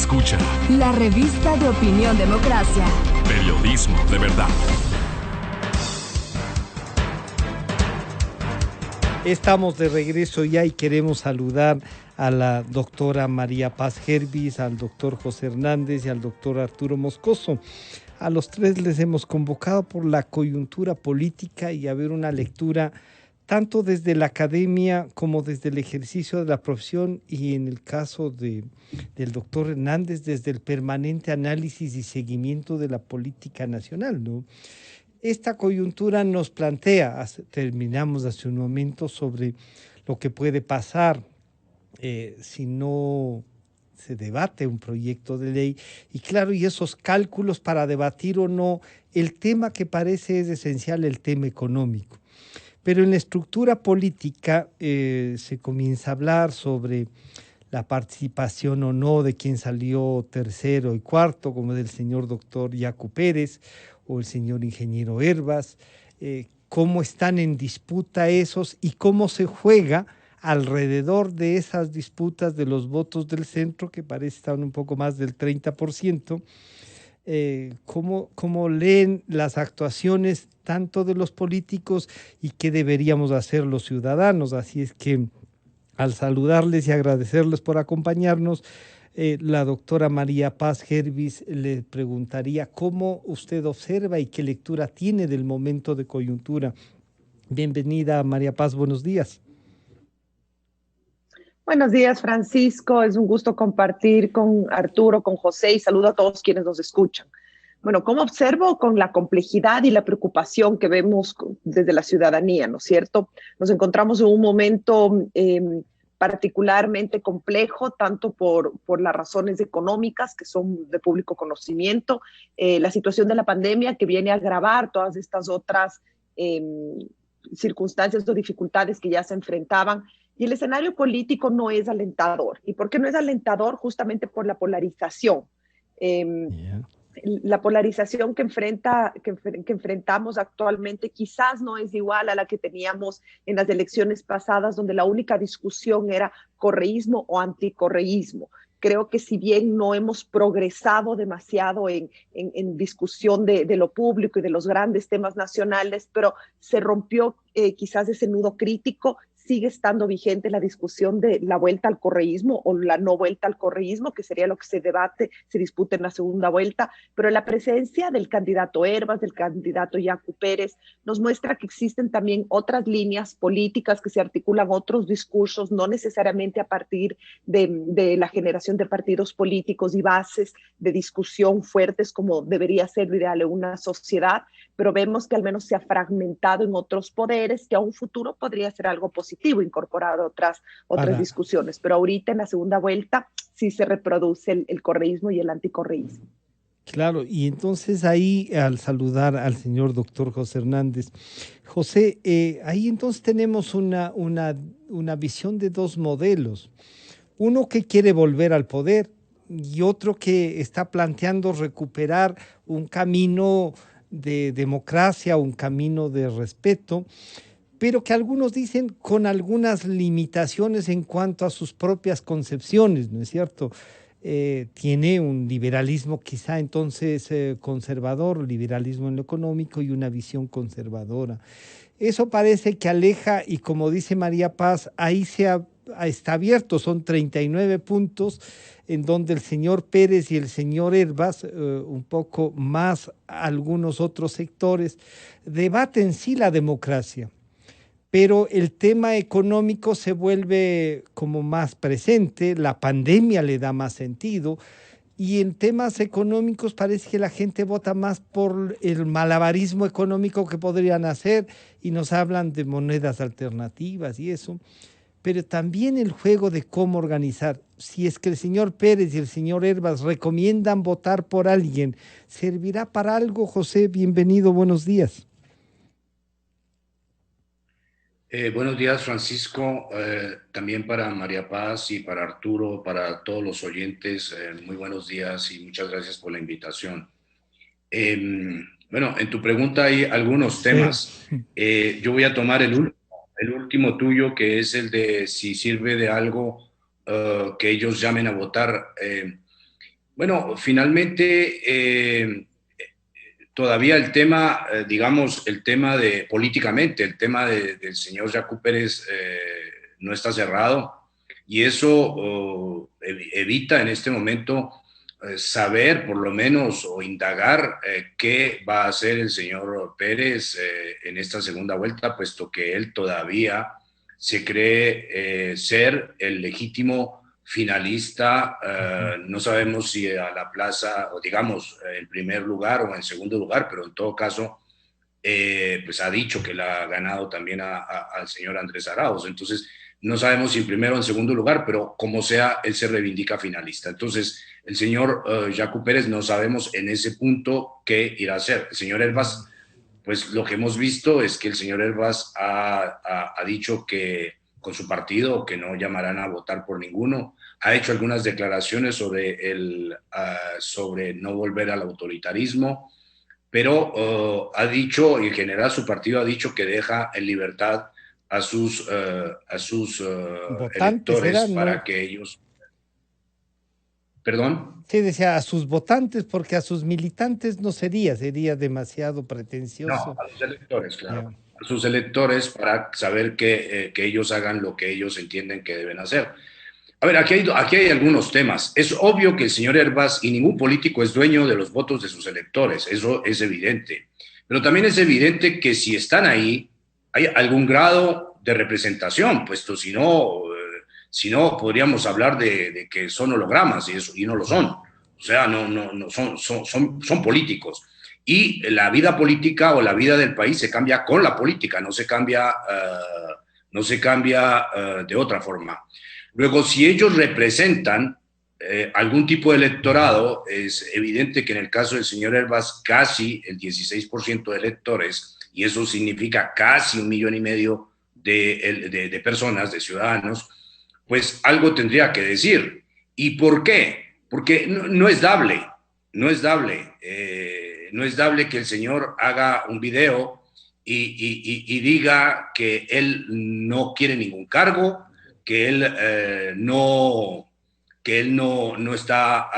escucha. La revista de Opinión Democracia. Periodismo de verdad. Estamos de regreso ya y queremos saludar a la doctora María Paz Gervis, al doctor José Hernández y al doctor Arturo Moscoso. A los tres les hemos convocado por la coyuntura política y a ver una lectura tanto desde la academia como desde el ejercicio de la profesión y en el caso del doctor Hernández desde el permanente análisis y seguimiento de la política nacional, ¿no? Esta coyuntura nos plantea, terminamos hace un momento, sobre lo que puede pasar si no se debate un proyecto de ley y claro, y esos cálculos para debatir o no el tema que parece es esencial, el tema económico. Pero en la estructura política se comienza a hablar sobre la participación o no de quien salió tercero y cuarto, como del señor doctor Yacu Pérez o el señor ingeniero Hervas, cómo están en disputa esos y cómo se juega alrededor de esas disputas de los votos del centro, que parece estar un poco más del 30%, cómo leen las actuaciones tanto de los políticos y qué deberíamos hacer los ciudadanos. Así es que al saludarles y agradecerles por acompañarnos, la doctora María Paz Gervis le preguntaría cómo usted observa y qué lectura tiene del momento de coyuntura. Bienvenida, María Paz, buenos días. Buenos días, Francisco. Es un gusto compartir con Arturo, con José y saludo a todos quienes nos escuchan. Bueno, como observo con la complejidad y la preocupación que vemos desde la ciudadanía, ¿no es cierto? Nos encontramos en un momento particularmente complejo, tanto por las razones económicas que son de público conocimiento, la situación de la pandemia que viene a agravar todas estas otras circunstancias o dificultades que ya se enfrentaban. Y el escenario político no es alentador. ¿Y por qué no es alentador? Justamente por la polarización. La polarización que enfrentamos actualmente quizás no es igual a la que teníamos en las elecciones pasadas, donde la única discusión era correísmo o anticorreísmo. Creo que si bien no hemos progresado demasiado en discusión de lo público y de los grandes temas nacionales, pero se rompió quizás ese nudo crítico. Sigue estando vigente la discusión de la vuelta al correísmo o la no vuelta al correísmo, que sería lo que se disputa en la segunda vuelta, pero la presencia del candidato Hervas, del candidato Yacu Pérez, nos muestra que existen también otras líneas políticas que se articulan, otros discursos, no necesariamente a partir de la generación de partidos políticos y bases de discusión fuertes como debería ser ideal en una sociedad, pero vemos que al menos se ha fragmentado en otros poderes, que a un futuro podría ser algo positivo, incorporar otras discusiones, pero ahorita en la segunda vuelta sí se reproduce el correísmo y el anticorreísmo. Claro, y entonces ahí al saludar al señor doctor José Hernández, José, ahí entonces tenemos una visión de dos modelos, uno que quiere volver al poder y otro que está planteando recuperar un camino de democracia, un camino de respeto, pero que algunos dicen con algunas limitaciones en cuanto a sus propias concepciones, ¿no es cierto? Tiene un liberalismo quizá entonces conservador, liberalismo en lo económico y una visión conservadora. Eso parece que aleja y como dice María Paz, ahí está abierto, son 39 puntos en donde el señor Pérez y el señor Hervas, un poco más algunos otros sectores, debaten sí la democracia, pero el tema económico se vuelve como más presente, la pandemia le da más sentido y en temas económicos parece que la gente vota más por el malabarismo económico que podrían hacer y nos hablan de monedas alternativas y eso, pero también el juego de cómo organizar. Si es que el señor Pérez y el señor Hervas recomiendan votar por alguien, ¿servirá para algo? José, bienvenido, buenos días. Buenos días, Francisco, también para María Paz y para Arturo, para todos los oyentes, muy buenos días y muchas gracias por la invitación. Bueno, en tu pregunta hay algunos temas. Yo voy a tomar el último tuyo, que es el de si sirve de algo que ellos llamen a votar. Bueno, finalmente, todavía el tema, digamos, el tema de políticamente, el tema del señor Yacu Pérez no está cerrado y eso evita en este momento saber por lo menos o indagar qué va a hacer el señor Pérez en esta segunda vuelta, puesto que él todavía se cree ser el legítimo finalista. No sabemos si a la plaza, o digamos, en primer lugar o en segundo lugar, pero en todo caso, pues ha dicho que la ha ganado también al señor Andrés Arauz. Entonces, no sabemos si en primero o en segundo lugar, pero como sea, él se reivindica finalista. Entonces, el señor Yacu Pérez no sabemos en ese punto qué irá a hacer. El señor Hervás, pues lo que hemos visto es que el señor Hervás ha dicho que con su partido que no llamarán a votar por ninguno. Ha hecho algunas declaraciones sobre no volver al autoritarismo, pero ha dicho, y en general su partido ha dicho que deja en libertad a sus Votantes electores eran, para ¿no? que ellos... ¿Perdón? Sí, decía a sus votantes, porque a sus militantes no sería demasiado No, pretencioso. a los electores, Ya. claro. A sus electores para saber que ellos hagan lo que ellos entienden que deben hacer. A ver, aquí hay algunos temas. Es obvio que el señor Hervás y ningún político es dueño de los votos de sus electores, eso es evidente. Pero también es evidente que si están ahí, hay algún grado de representación, puesto si no podríamos hablar de que son hologramas y no lo son. O sea, no son políticos. Y la vida política o la vida del país se cambia con la política, no se cambia de otra forma. Luego, si ellos representan algún tipo de electorado, es evidente que en el caso del señor Hervás, casi el 16% de electores, y eso significa casi 1,5 millones de personas, de ciudadanos, pues algo tendría que decir. ¿Y por qué? Porque no es dable, no es dable. No es dable que el señor haga un video y diga que él no quiere ningún cargo, que él no está,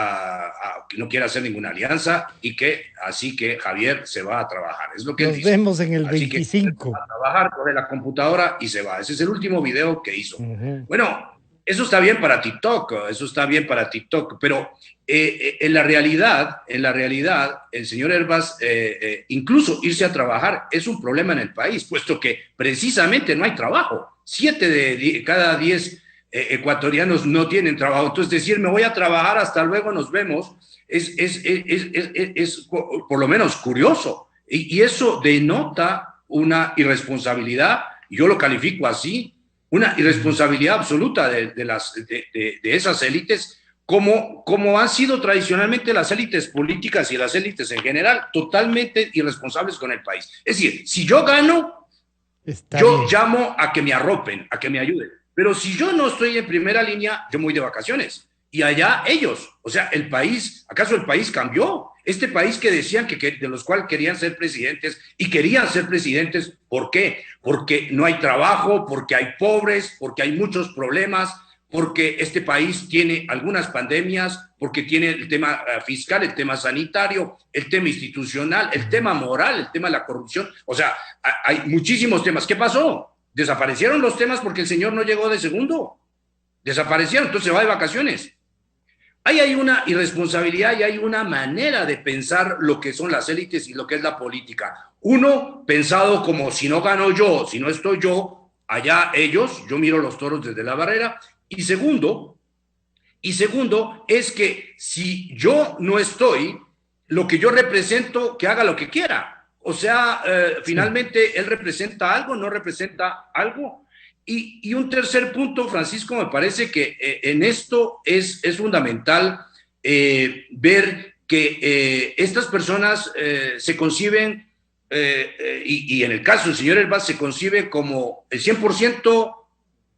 que no quiere hacer ninguna alianza y que así que Javier se va a trabajar. Es lo que él Nos dice. vemos en el Así que 25. va a trabajar, coge la computadora y se va. Ese es el último video que hizo. Ujú. Bueno, eso está bien para TikTok, pero en la realidad, el señor Hervás, incluso irse a trabajar es un problema en el país, puesto que precisamente no hay trabajo. 7 de cada 10 ecuatorianos no tienen trabajo. Entonces, decir, me voy a trabajar, hasta luego, nos vemos, es por lo menos curioso. Y eso denota una irresponsabilidad, yo lo califico así, una irresponsabilidad absoluta de esas élites, como han sido tradicionalmente las élites políticas y las élites en general, totalmente irresponsables con el país. Es decir, si yo gano, yo llamo a que me arropen, a que me ayuden. Pero si yo no estoy en primera línea, yo me voy de vacaciones. Y allá ellos, o sea, el país, ¿acaso el país cambió? Este país que decían de los cuales querían ser presidentes y querían ser presidentes, ¿por qué? Porque no hay trabajo, porque hay pobres, porque hay muchos problemas, porque este país tiene algunas pandemias, porque tiene el tema fiscal, el tema sanitario, el tema institucional, el tema moral, el tema de la corrupción. O sea, hay muchísimos temas. ¿Qué pasó? Desaparecieron los temas porque el señor no llegó de segundo. Desaparecieron, entonces se va de vacaciones. Ahí hay una irresponsabilidad y hay una manera de pensar lo que son las élites y lo que es la política. Uno, pensado como si no gano yo, si no estoy yo, allá ellos, yo miro los toros desde la barrera. Y segundo es que si yo no estoy, lo que yo represento, que haga lo que quiera. O sea, finalmente él representa algo, no representa algo. Y un tercer punto, Francisco, me parece que en esto es fundamental ver que estas personas se conciben, y en el caso del señor Hervás se concibe como el 100%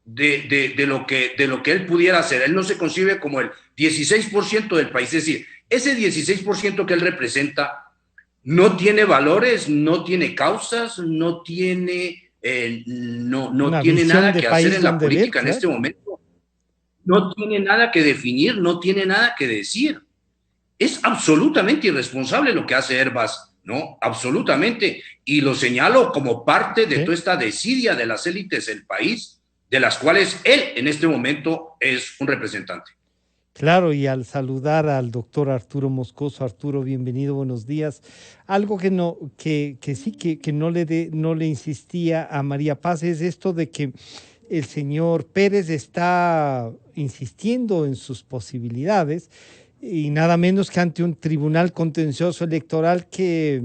de lo que él pudiera hacer. Él no se concibe como el 16% del país. Es decir, ese 16% que él representa no tiene valores, no tiene causas, no tiene nada que hacer en la política en este momento, no tiene nada que definir, no tiene nada que decir. Es absolutamente irresponsable lo que hace Herbas, ¿no? Absolutamente. Y lo señalo como parte de toda esta desidia de las élites del país, de las cuales él en este momento es un representante. Claro, y al saludar al doctor Arturo Moscoso, Arturo, bienvenido, buenos días. Algo que no, que no le insistía a María Paz es esto de que el señor Pérez está insistiendo en sus posibilidades y nada menos que ante un tribunal contencioso electoral que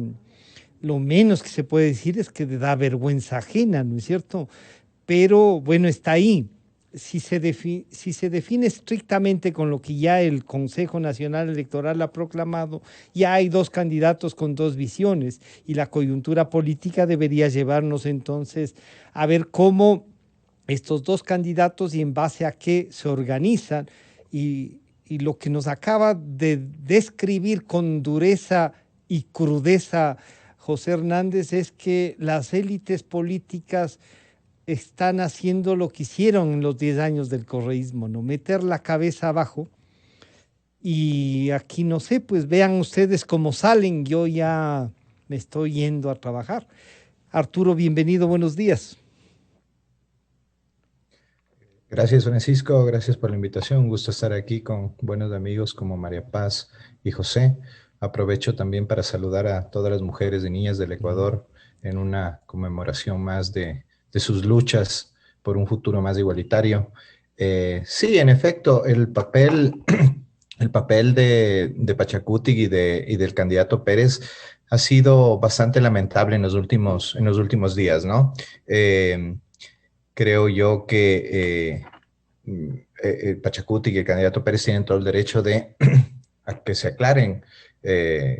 lo menos que se puede decir es que da vergüenza ajena, ¿no es cierto? Pero bueno, está ahí. Si se define estrictamente con lo que ya el Consejo Nacional Electoral ha proclamado, ya hay dos candidatos con dos visiones y la coyuntura política debería llevarnos entonces a ver cómo estos dos candidatos y en base a qué se organizan y lo que nos acaba de describir con dureza y crudeza José Hernández es que las élites políticas están haciendo lo que hicieron en los 10 años del correísmo, ¿no? Meter la cabeza abajo. Y aquí no sé, pues vean ustedes cómo salen, yo ya me estoy yendo a trabajar. Arturo, bienvenido, buenos días. Gracias, Francisco, gracias por la invitación. Un gusto estar aquí con buenos amigos como María Paz y José. Aprovecho también para saludar a todas las mujeres y niñas del Ecuador en una conmemoración más de sus luchas por un futuro más igualitario. Sí, en efecto, el papel de Pachacuti y del candidato Pérez ha sido bastante lamentable en los últimos días, ¿no? Creo yo que Pachacuti y el candidato Pérez tienen todo el derecho a que se aclaren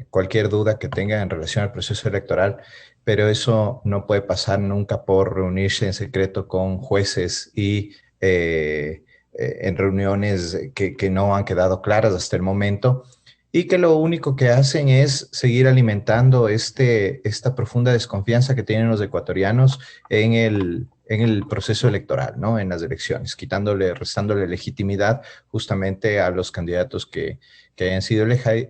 cualquier duda que tengan en relación al proceso electoral, pero eso no puede pasar nunca por reunirse en secreto con jueces y en reuniones que no han quedado claras hasta el momento y que lo único que hacen es seguir alimentando esta profunda desconfianza que tienen los ecuatorianos en el proceso electoral, ¿no? En las elecciones, restándole legitimidad justamente a los candidatos que hayan sido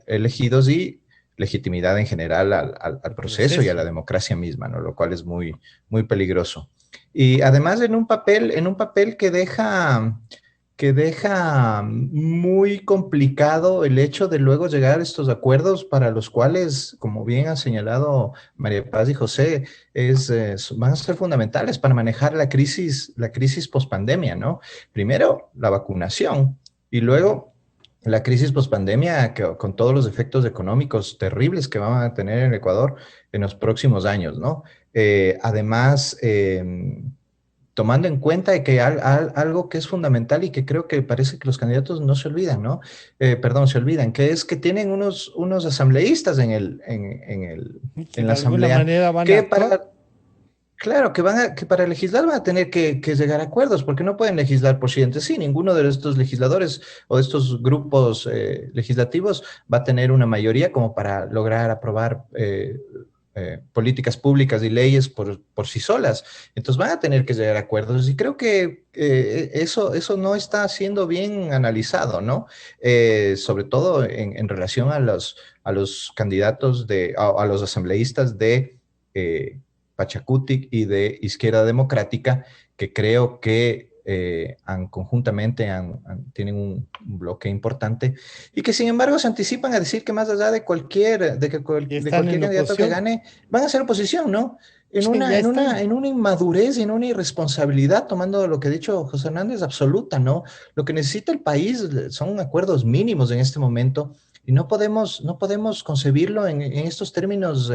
elegidos y legitimidad en general al proceso y a la democracia misma, ¿no? Lo cual es muy, muy peligroso. Y además en un papel que deja muy complicado el hecho de luego llegar a estos acuerdos para los cuales, como bien han señalado María Paz y José, van a ser fundamentales para manejar la crisis pospandemia, ¿no? Primero, la vacunación y luego la crisis pospandemia con todos los efectos económicos terribles que van a tener en Ecuador en los próximos años, ¿no? Además, tomando en cuenta de que algo que es fundamental y que creo que parece que los candidatos no se olvidan, ¿no? Se olvidan, que es que tienen unos asambleístas en la asamblea que para legislar van a tener que llegar a acuerdos, porque no pueden legislar por sí entre sí. Ninguno de estos legisladores o de estos grupos legislativos va a tener una mayoría como para lograr aprobar políticas públicas y leyes por sí solas. Entonces van a tener que llegar a acuerdos y creo que eso no está siendo bien analizado, ¿no? Sobre todo en relación a los candidatos a los asambleístas de Pachacutic y de Izquierda Democrática, que creo que conjuntamente tienen un bloque importante y que sin embargo se anticipan a decir que más allá de cualquier candidato que gane, van a ser oposición, ¿no? En una inmadurez y en una irresponsabilidad, tomando lo que ha dicho José Hernández, absoluta, ¿no? Lo que necesita el país son acuerdos mínimos en este momento. Y no podemos concebirlo en estos términos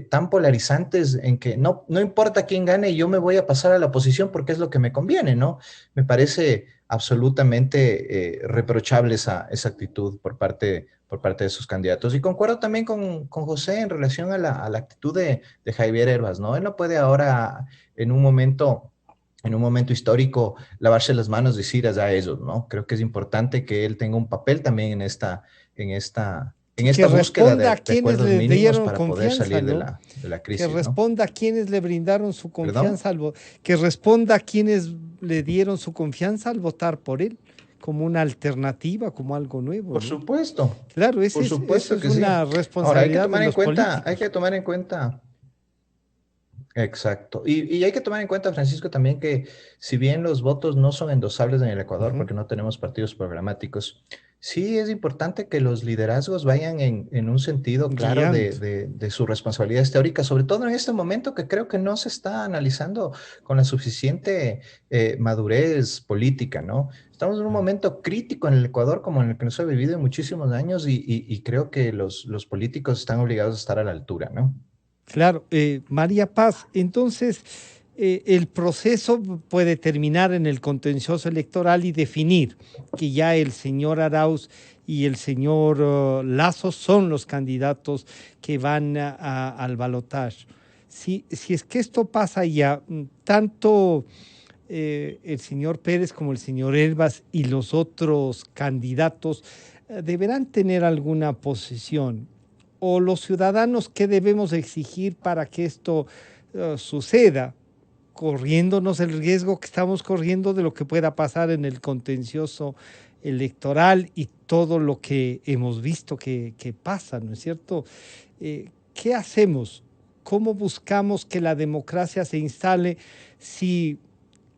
tan polarizantes en que no importa quién gane, yo me voy a pasar a la oposición porque es lo que me conviene, ¿no? Me parece absolutamente reprochable esa actitud por parte de sus candidatos. Y concuerdo también con José en relación a la actitud de Javier Herbas, ¿no? Él no puede ahora, en un momento histórico, lavarse las manos y decir a ellos, ¿no? Creo que es importante que él tenga un papel también en esta búsqueda de acuerdos mínimos para poder salir de la crisis. Que responda a quienes le brindaron su confianza, que responda a quienes le dieron su confianza al votar por él. como una alternativa, como algo nuevo. Por ¿no? supuesto. Claro, Por supuesto eso que es sí. una responsabilidad de los políticos. Hay que tomar en cuenta. Exacto. Y hay que tomar en cuenta, Francisco, también que si bien los votos no son endosables en el Ecuador Ujú. porque no tenemos partidos programáticos, sí es importante que los liderazgos vayan en un sentido claro Guiando. de su responsabilidad histórica, sobre todo en este momento que creo que no se está analizando con la suficiente madurez política, ¿no? Estamos en un momento crítico en el Ecuador como en el que no se ha vivido en muchísimos años y creo que los políticos están obligados a estar a la altura, ¿no? Claro, María Paz, entonces el proceso puede terminar en el contencioso electoral y definir que ya el señor Arauz y el señor Lazo son los candidatos que van al balotaje. Si es que esto pasa ya, tanto el señor Pérez como el señor Herbas y los otros candidatos deberán tener alguna posición. O los ciudadanos, ¿qué debemos exigir para que esto suceda? Corriéndonos el riesgo que estamos corriendo de lo que pueda pasar en el contencioso electoral y todo lo que hemos visto que pasa, ¿no es cierto? ¿Qué hacemos? ¿Cómo buscamos que la democracia se instale si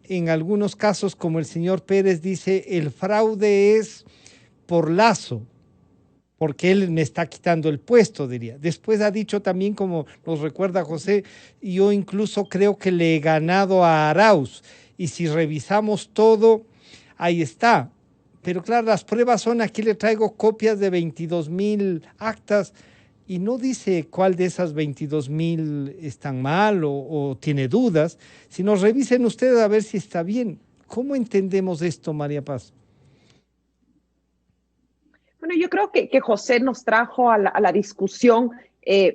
en algunos casos, como el señor Pérez dice, el fraude es por Lazo, porque él me está quitando el puesto, diría? Después ha dicho también, como nos recuerda José, yo incluso creo que le he ganado a Arauz, y si revisamos todo, ahí está. Pero claro, las pruebas son, aquí le traigo copias de 22,000 actas, y no dice cuál de esas 22,000 están mal o tiene dudas, sino revisen ustedes a ver si está bien. ¿Cómo entendemos esto, María Paz? Bueno, yo creo que José nos trajo a la discusión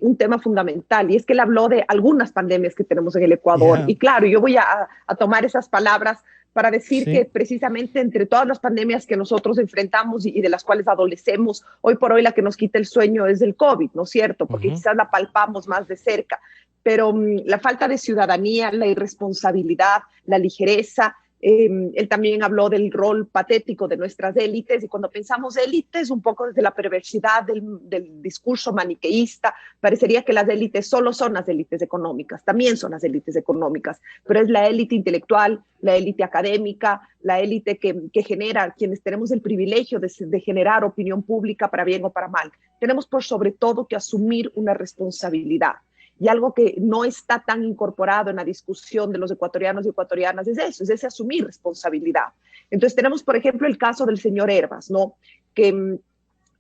un tema fundamental, y es que él habló de algunas pandemias que tenemos en el Ecuador. Yeah. Y claro, yo voy a tomar esas palabras para decir Sí. que precisamente entre todas las pandemias que nosotros enfrentamos y de las cuales adolecemos, hoy por hoy la que nos quita el sueño es el COVID, ¿no es cierto? Porque quizás la palpamos más de cerca, pero la falta de ciudadanía, la irresponsabilidad, la ligereza. Él también habló del rol patético de nuestras élites, y cuando pensamos élites, un poco desde la perversidad del discurso maniqueísta, parecería que las élites solo son las élites económicas, también son las élites económicas, pero es la élite intelectual, la élite académica, la élite que genera, quienes tenemos el privilegio de generar opinión pública para bien o para mal. Tenemos por sobre todo que asumir una responsabilidad. Y algo que no está tan incorporado en la discusión de los ecuatorianos y ecuatorianas es eso, es ese asumir responsabilidad. Entonces tenemos, por ejemplo, el caso del señor Herbas, ¿no? Que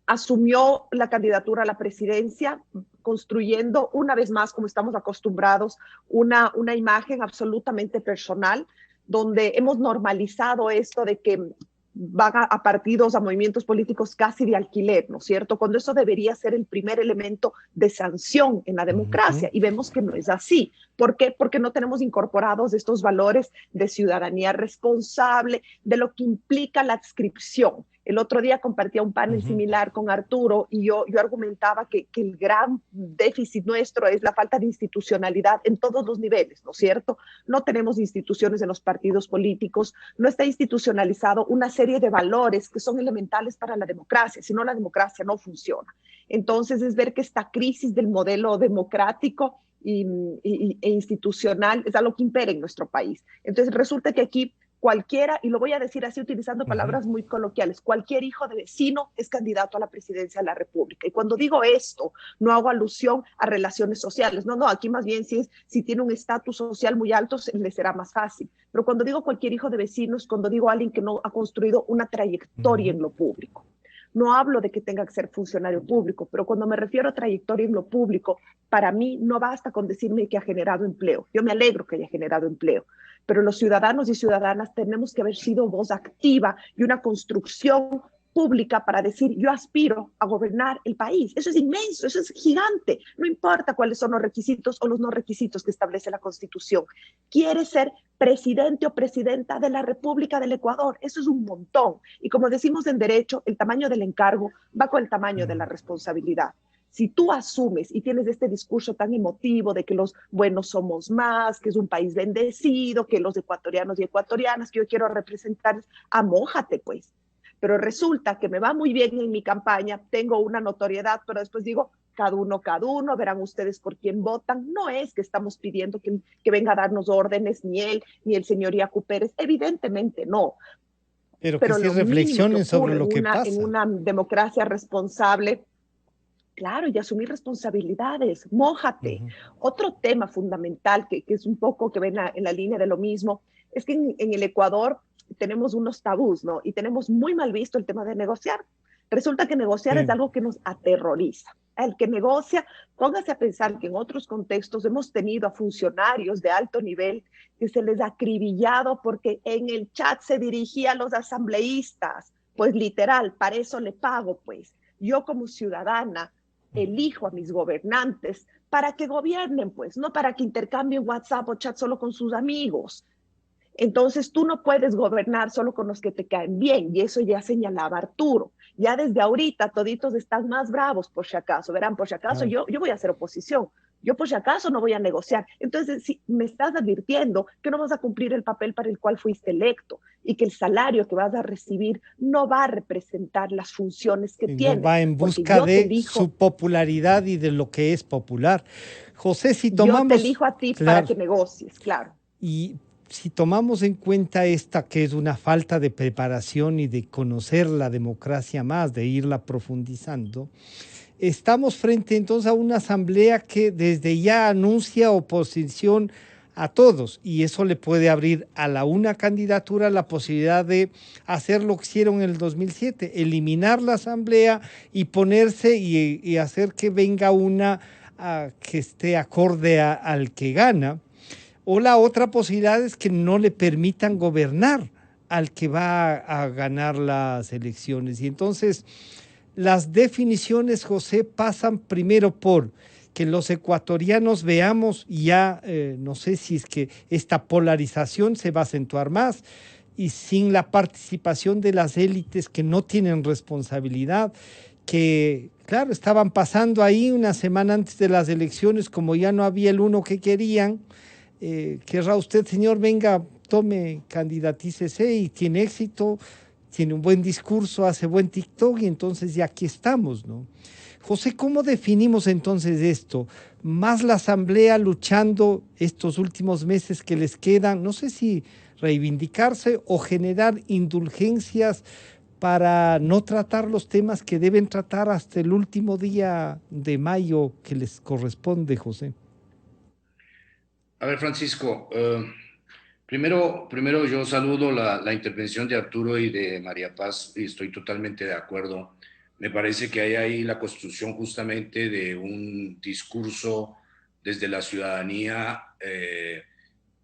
asumió la candidatura a la presidencia construyendo una vez más, como estamos acostumbrados, una imagen absolutamente personal, donde hemos normalizado esto de que van a partidos, a movimientos políticos casi de alquiler, ¿no es cierto? Cuando eso debería ser el primer elemento de sanción en la democracia, y vemos que no es así. ¿Por qué? Porque no tenemos incorporados estos valores de ciudadanía responsable, de lo que implica la adscripción. El otro día compartía un panel similar con Arturo, y yo argumentaba que el gran déficit nuestro es la falta de institucionalidad en todos los niveles, ¿no es cierto? No tenemos instituciones en los partidos políticos, no está institucionalizado una serie de valores que son elementales para la democracia, si no la democracia no funciona. Entonces es ver que esta crisis del modelo democrático e institucional es algo que impera en nuestro país. Entonces resulta que aquí cualquiera, y lo voy a decir así utilizando palabras muy coloquiales, cualquier hijo de vecino es candidato a la presidencia de la República. Y cuando digo esto, no hago alusión a relaciones sociales. No, aquí más bien si tiene un estatus social muy alto, le será más fácil. Pero cuando digo cualquier hijo de vecino, es cuando digo alguien que no ha construido una trayectoria en lo público. No hablo de que tenga que ser funcionario público, pero cuando me refiero a trayectoria en lo público, para mí no basta con decirme que ha generado empleo. Yo me alegro que haya generado empleo, pero los ciudadanos y ciudadanas tenemos que haber sido voz activa y una construcción pública para decir, yo aspiro a gobernar el país. Eso es inmenso, eso es gigante. No importa cuáles son los requisitos o los no requisitos que establece la Constitución. Quiere ser presidente o presidenta de la República del Ecuador. Eso es un montón. Y como decimos en derecho, el tamaño del encargo va con el tamaño de la responsabilidad. Si tú asumes y tienes este discurso tan emotivo de que los buenos somos más, que es un país bendecido, que los ecuatorianos y ecuatorianas que yo quiero representar, amójate pues. Pero resulta que me va muy bien en mi campaña, tengo una notoriedad, pero después digo, cada uno, verán ustedes por quién votan. No es que estamos pidiendo que venga a darnos órdenes, ni él, ni el señor Iacu Pérez, evidentemente no. Pero que Pero sí lo mínimo que reflexionen sobre ocurre lo que pasa. en una democracia responsable, claro, y asumir responsabilidades, mójate. Otro tema fundamental que es un poco que ven en la línea de lo mismo, es que en el Ecuador tenemos unos tabús, ¿no? Y tenemos muy mal visto el tema de negociar. Resulta que negociar es algo que nos aterroriza. El que negocia, póngase a pensar que en otros contextos hemos tenido a funcionarios de alto nivel que se les ha acribillado porque en el chat se dirigía a los asambleístas. Pues literal, para eso le pago, pues. Yo como ciudadana elijo a mis gobernantes para que gobiernen, pues, no para que intercambien WhatsApp o chat solo con sus amigos. Entonces tú no puedes gobernar solo con los que te caen bien, y eso ya señalaba Arturo. Ya desde ahorita toditos están más bravos, por si acaso. Verán, por si acaso yo voy a hacer oposición, yo por si acaso no voy a negociar. Entonces, si me estás advirtiendo que no vas a cumplir el papel para el cual fuiste electo y que el salario que vas a recibir no va a representar las funciones que tienes. Va en busca de su popularidad y de lo que es popular. José, si tomamos... Yo te elijo a ti para que negocies, claro. Y si tomamos en cuenta esta que es una falta de preparación y de conocer la democracia más, de irla profundizando, estamos frente entonces a una asamblea que desde ya anuncia oposición a todos, y eso le puede abrir a una candidatura la posibilidad de hacer lo que hicieron en el 2007, eliminar la asamblea y ponerse y hacer que venga una que esté acorde al que gana. O la otra posibilidad es que no le permitan gobernar al que va a ganar las elecciones. Y entonces las definiciones, José, pasan primero por que los ecuatorianos veamos ya, no sé si es que esta polarización se va a acentuar más, y sin la participación de las élites que no tienen responsabilidad, que claro, estaban pasando ahí una semana antes de las elecciones, como ya no había el uno que querían. Querrá usted, señor, venga, tome, candidatícese, y tiene éxito, tiene un buen discurso, hace buen TikTok, y entonces ya aquí estamos, ¿no? José, ¿cómo definimos entonces esto? Más la asamblea luchando estos últimos meses que les quedan, no sé si reivindicarse o generar indulgencias para no tratar los temas que deben tratar hasta el último día de mayo que les corresponde, José. A ver, Francisco, primero yo saludo la intervención de Arturo y de María Paz, y estoy totalmente de acuerdo. Me parece que hay ahí la construcción justamente de un discurso desde la ciudadanía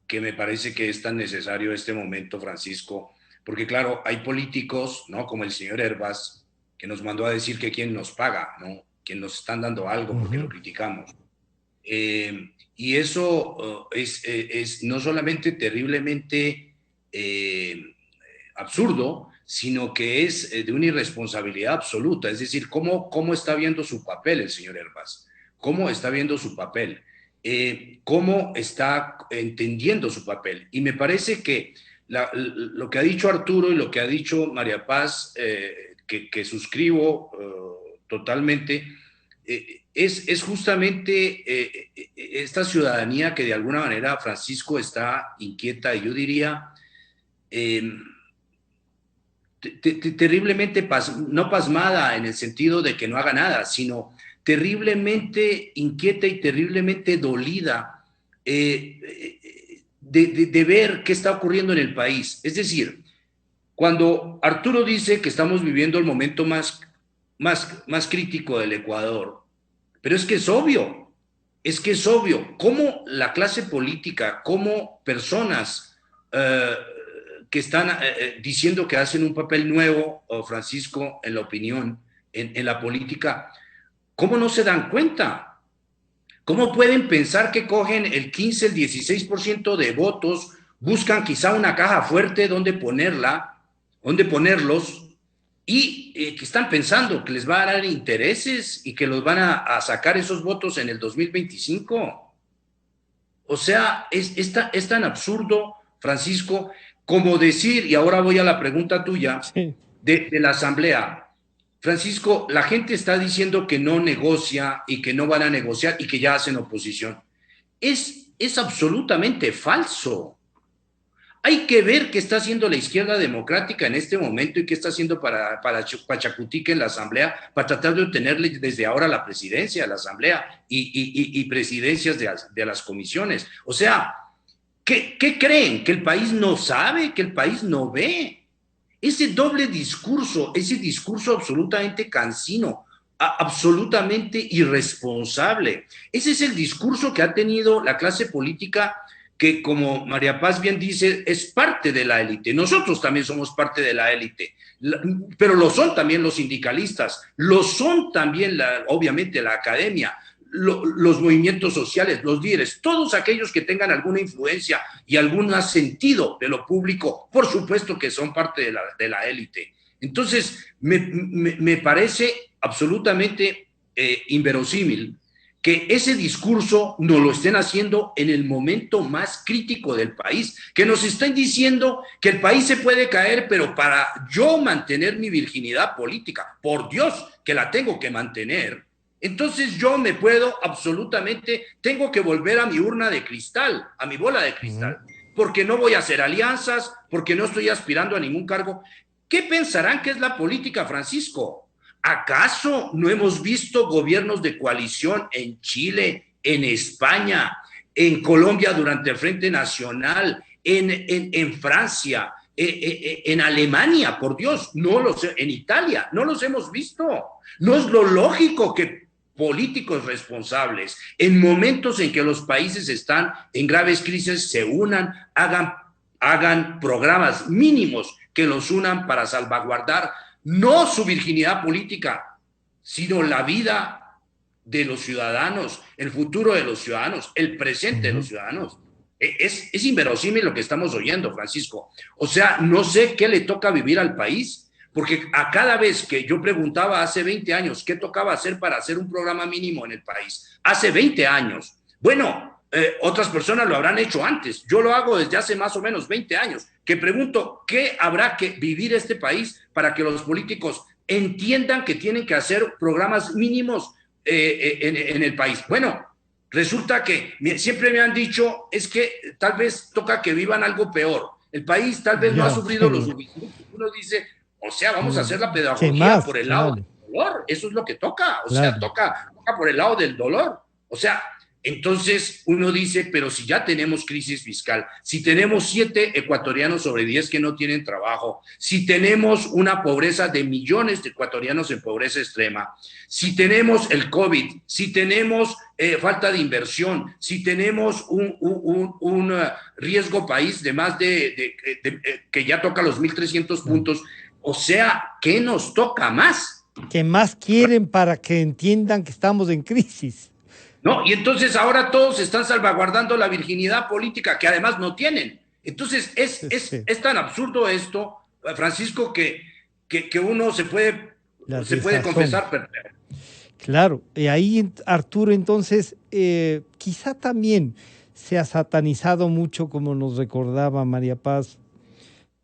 que me parece que es tan necesario este momento, Francisco, porque claro, hay políticos, ¿no? Como el señor Hervás, que nos mandó a decir que quién nos paga, ¿no? Quién nos están dando algo porque lo criticamos. Y eso es no solamente terriblemente absurdo, sino que es de una irresponsabilidad absoluta. Es decir, ¿cómo está viendo su papel el señor Hervás? ¿Cómo está viendo su papel? ¿Cómo está entendiendo su papel? Y me parece que lo que ha dicho Arturo y lo que ha dicho María Paz, que suscribo totalmente, es justamente esta ciudadanía que de alguna manera, Francisco, está inquieta, y yo diría terriblemente, no pasmada en el sentido de que no haga nada, sino terriblemente inquieta y terriblemente dolida de ver qué está ocurriendo en el país. Es decir, cuando Arturo dice que estamos viviendo el momento más crítico del Ecuador, pero es que es obvio cómo la clase política, cómo personas que están diciendo que hacen un papel nuevo, Francisco, en la opinión, en la política, ¿cómo no se dan cuenta? ¿Cómo pueden pensar que cogen el 15, el 16% de votos, buscan quizá una caja fuerte donde ponerlos, y que están pensando que les va a dar intereses y que los van a sacar esos votos en el 2025? O sea, es tan absurdo, Francisco, como decir, y ahora voy a la pregunta tuya, sí, de la Asamblea. Francisco, la gente está diciendo que no negocia y que no van a negociar y que ya hacen oposición. Es absolutamente falso. Hay que ver qué está haciendo la izquierda democrática en este momento y qué está haciendo para Pachacutic en la Asamblea para tratar de obtenerle desde ahora la presidencia de la Asamblea y presidencias de las comisiones. O sea, ¿qué creen? ¿Que el país no sabe? ¿Que el país no ve? Ese doble discurso, ese discurso absolutamente cansino, absolutamente irresponsable. Ese es el discurso que ha tenido la clase política que, como María Paz bien dice, es parte de la élite. Nosotros también somos parte de la élite, pero lo son también los sindicalistas, lo son también, obviamente, la academia, los movimientos sociales, los líderes, todos aquellos que tengan alguna influencia y algún sentido de lo público, por supuesto que son parte de la élite. Entonces, me parece absolutamente inverosímil que ese discurso nos lo estén haciendo en el momento más crítico del país, que nos estén diciendo que el país se puede caer, pero para yo mantener mi virginidad política, por Dios que la tengo que mantener, entonces yo me puedo absolutamente, tengo que volver a mi urna de cristal, a mi bola de cristal, porque no voy a hacer alianzas, porque no estoy aspirando a ningún cargo. ¿Qué pensarán que es la política, Francisco? ¿Acaso no hemos visto gobiernos de coalición en Chile, en España, en Colombia durante el Frente Nacional, en Francia, en Alemania, por Dios, no los, en Italia, no los hemos visto? No es lo lógico que políticos responsables, en momentos en que los países están en graves crisis, se unan, hagan programas mínimos que los unan para salvaguardar no su virginidad política, sino la vida de los ciudadanos, el futuro de los ciudadanos, el presente de los ciudadanos. Es inverosímil lo que estamos oyendo, Francisco. O sea, no sé qué le toca vivir al país, porque a cada vez que yo preguntaba hace 20 años qué tocaba hacer para hacer un programa mínimo en el país, hace 20 años, bueno, otras personas lo habrán hecho antes, yo lo hago desde hace más o menos 20 años, que pregunto, ¿qué habrá que vivir este país para que los políticos entiendan que tienen que hacer programas mínimos en el país? Bueno, resulta que siempre me han dicho, es que tal vez toca que vivan algo peor, el país tal vez no ha sufrido lo suficiente. Uno dice, o sea, vamos a hacer la pedagogía por el lado del dolor, eso es lo que toca, o sea, toca por el lado del dolor, o sea. Entonces uno dice, pero si ya tenemos crisis fiscal, si tenemos 7 ecuatorianos sobre 10 que no tienen trabajo, si tenemos una pobreza de millones de ecuatorianos en pobreza extrema, si tenemos el COVID, si tenemos falta de inversión, si tenemos un riesgo país de más que ya toca los 1.300 puntos, o sea, ¿qué nos toca más? ¿Qué más quieren para que entiendan que estamos en crisis? ¿No? Y entonces ahora todos están salvaguardando la virginidad política, que además no tienen. Entonces es tan absurdo esto, Francisco, que uno se puede confesar perdido. Claro, y ahí, Arturo, entonces, quizá también se ha satanizado mucho, como nos recordaba María Paz,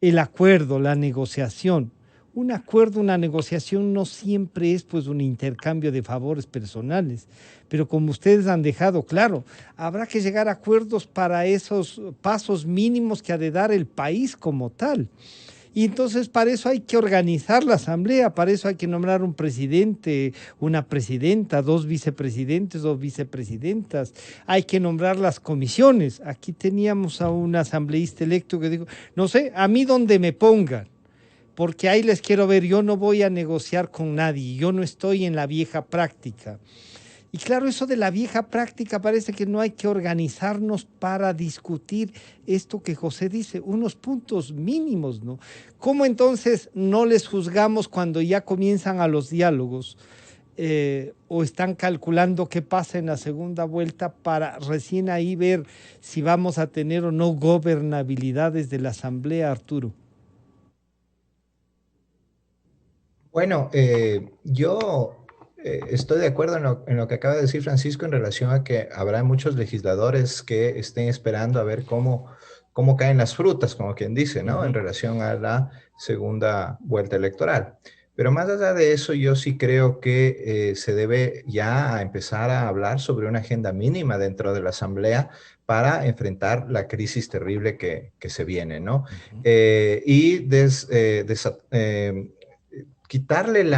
el acuerdo, la negociación. Un acuerdo, una negociación no siempre es pues un intercambio de favores personales, pero como ustedes han dejado claro, habrá que llegar a acuerdos para esos pasos mínimos que ha de dar el país como tal. Y entonces para eso hay que organizar la asamblea, para eso hay que nombrar un presidente, una presidenta, 2 vicepresidentes, 2 vicepresidentas, hay que nombrar las comisiones. Aquí teníamos a un asambleísta electo que dijo, no sé, a mí donde me pongan, porque ahí les quiero ver, yo no voy a negociar con nadie, yo no estoy en la vieja práctica. Y claro, eso de la vieja práctica parece que no hay que organizarnos para discutir esto que José dice, unos puntos mínimos, ¿no? ¿Cómo entonces no les juzgamos cuando ya comienzan a los diálogos o están calculando qué pasa en la segunda vuelta para recién ahí ver si vamos a tener o no gobernabilidades de la Asamblea, Arturo? Bueno, yo estoy de acuerdo en lo que acaba de decir Francisco en relación a que habrá muchos legisladores que estén esperando a ver cómo cómo caen las frutas, como quien dice, ¿no? En Ujú. relación a la segunda vuelta electoral. Pero más allá de eso, yo sí creo que se debe ya empezar a hablar sobre una agenda mínima dentro de la Asamblea para enfrentar la crisis terrible que se viene, ¿no? Ujú. Y quitarle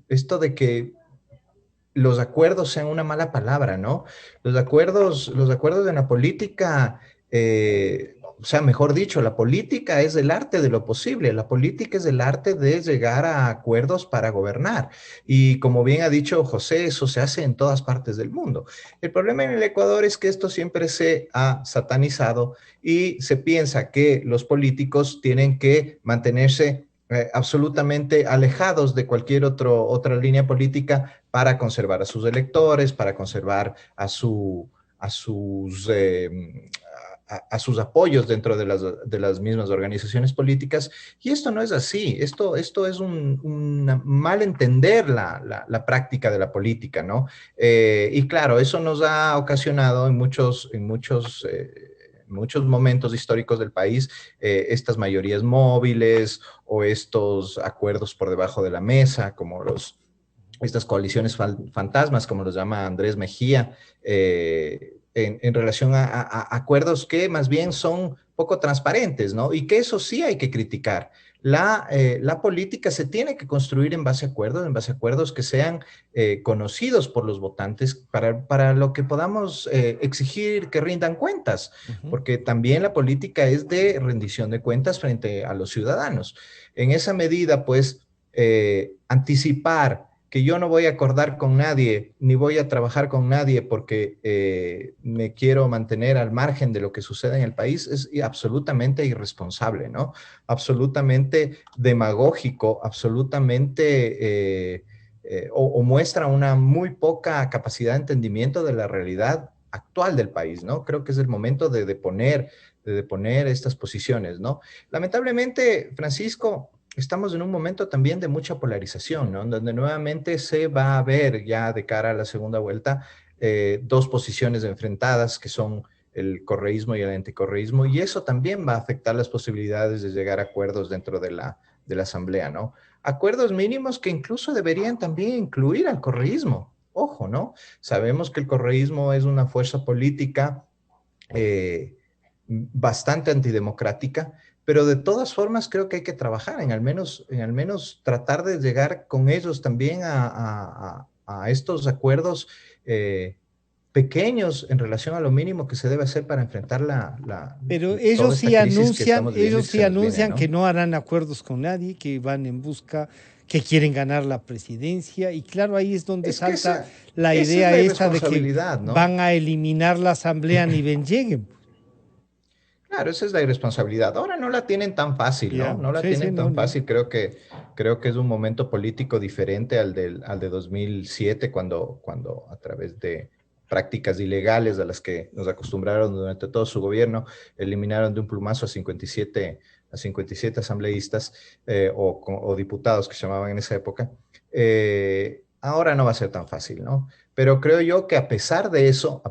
esto de que los acuerdos sean una mala palabra, ¿no? Los acuerdos en la política, o sea, mejor dicho, la política es el arte de lo posible, la política es el arte de llegar a acuerdos para gobernar. Y como bien ha dicho José, eso se hace en todas partes del mundo. El problema en el Ecuador es que esto siempre se ha satanizado y se piensa que los políticos tienen que mantenerse absolutamente alejados de cualquier otra línea política para conservar a sus electores, para conservar a sus, a sus apoyos dentro de las mismas organizaciones políticas. Y esto no es así. Esto es un mal entender la práctica de la política, ¿no? Y claro, eso nos ha ocasionado en muchos momentos históricos del país, estas mayorías móviles o estos acuerdos por debajo de la mesa, como estas coaliciones fantasmas, como los llama Andrés Mejía, en relación a acuerdos que más bien son poco transparentes, ¿no? Y que eso sí hay que criticar. La política se tiene que construir en base a acuerdos que sean conocidos por los votantes para lo que podamos exigir que rindan cuentas, Ujú. porque también la política es de rendición de cuentas frente a los ciudadanos. En esa medida, pues, anticipar que yo no voy a acordar con nadie, ni voy a trabajar con nadie porque me quiero mantener al margen de lo que sucede en el país, es absolutamente irresponsable, ¿no? Absolutamente demagógico, absolutamente, o muestra una muy poca capacidad de entendimiento de la realidad actual del país, ¿no? Creo que es el momento de deponer estas posiciones, ¿no? Lamentablemente, Francisco, estamos en un momento también de mucha polarización, ¿no? Donde nuevamente se va a ver ya de cara a la segunda vuelta dos posiciones enfrentadas que son el correísmo y el anticorreísmo, y eso también va a afectar las posibilidades de llegar a acuerdos dentro de la Asamblea, ¿no? Acuerdos mínimos que incluso deberían también incluir al correísmo. Ojo, ¿no? Sabemos que el correísmo es una fuerza política eh, bastante antidemocrática, pero de todas formas creo que hay que trabajar en al menos tratar de llegar con ellos también a estos acuerdos pequeños en relación a lo mínimo que se debe hacer para enfrentar Pero toda esta crisis que estamos viviendo y ellos que sí se nos viene, anuncian que ¿no? no harán acuerdos con nadie, que van en busca, que quieren ganar la presidencia. Y claro, ahí es donde Es que salta esa, la esa es idea la esta de que irresponsabilidad, ¿no? van a eliminar la asamblea ni bien lleguen. Claro, esa es la irresponsabilidad. Ahora no la tienen tan fácil, ¿no? Ya, No la sí, sí, tienen no, tan no. fácil. Creo que es un momento político diferente al de 2007, cuando a través de prácticas ilegales a las que nos acostumbraron durante todo su gobierno, eliminaron de un plumazo a 57 asambleístas o diputados que se llamaban en esa época. Ahora no va a ser tan fácil, ¿no? Pero creo yo que a pesar de eso,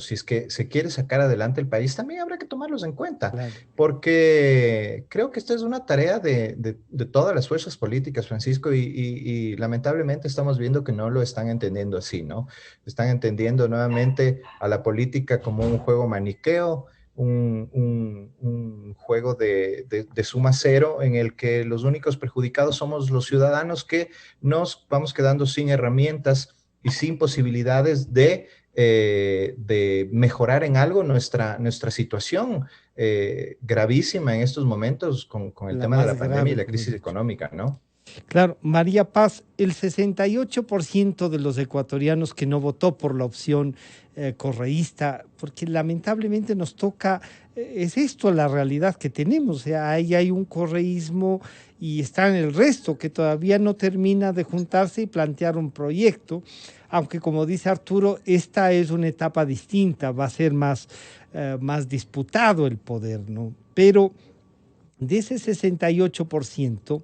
si es que se quiere sacar adelante el país, también habrá que tomarlos en cuenta, Claro. porque creo que esta es una tarea de todas las fuerzas políticas, Francisco, y lamentablemente estamos viendo que no lo están entendiendo así, ¿no? Están entendiendo nuevamente a la política como un juego maniqueo, un juego de suma cero en el que los únicos perjudicados somos los ciudadanos que nos vamos quedando sin herramientas y sin posibilidades de mejorar en algo nuestra situación gravísima en estos momentos con el La tema de más la pandemia y grave, la como he crisis dicho. económica, ¿no? Claro, María Paz, el 68% de los ecuatorianos que no votó por la opción correísta, porque lamentablemente nos toca, es esto la realidad que tenemos, o sea, ahí hay un correísmo y está en el resto que todavía no termina de juntarse y plantear un proyecto, aunque como dice Arturo, esta es una etapa distinta, va a ser más disputado el poder, ¿no? Pero de ese 68%,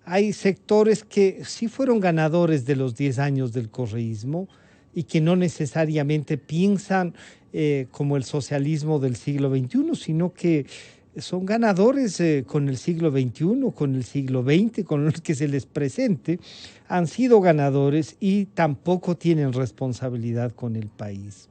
hay sectores que sí fueron ganadores de los 10 años del correísmo y que no necesariamente piensan como el socialismo del siglo XXI, sino que son ganadores con el siglo XXI, con el siglo XX, con el que se les presente, han sido ganadores y tampoco tienen responsabilidad con el país.